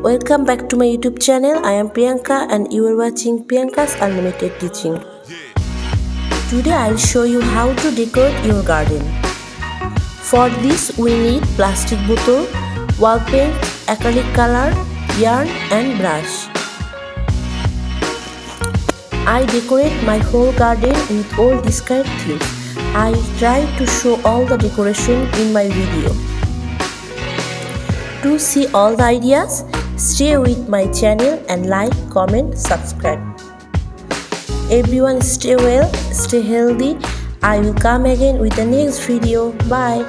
Welcome back to my YouTube channel. I am Priyanka and you are watching Priyanka's Unlimited Teaching. Today I'll show you how to decorate your garden. For this we need plastic bottle, wall paint, acrylic color, yarn and brush. I decorate my whole garden with all these kind of things. I try to show all the decoration in my video. To see all the ideas, stay with my channel and like, comment, subscribe. Everyone stay well, stay healthy. I will come again with the next video. Bye.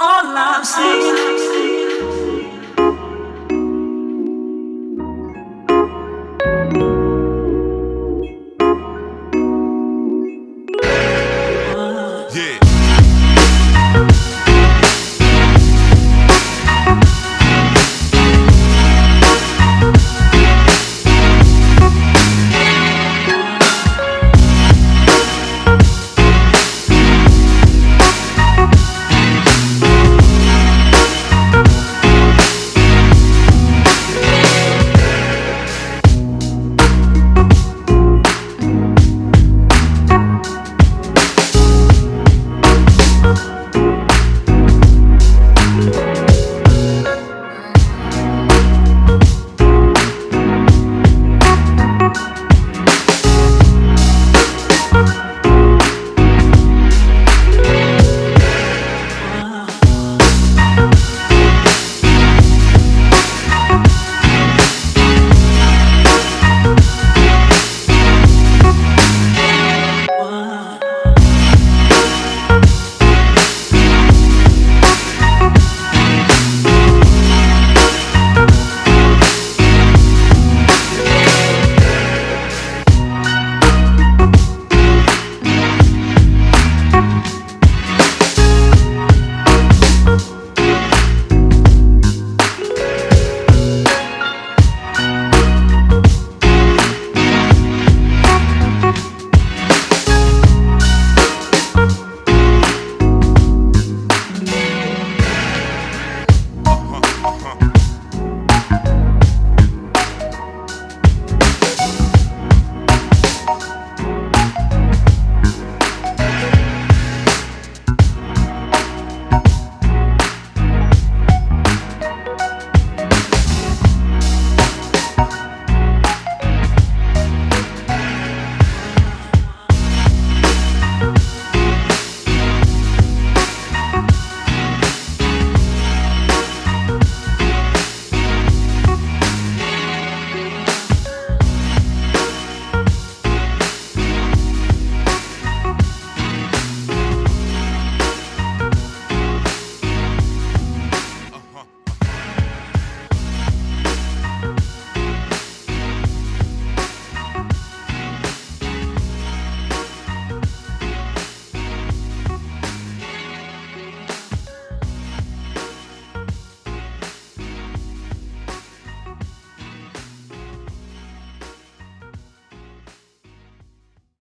All I'm saying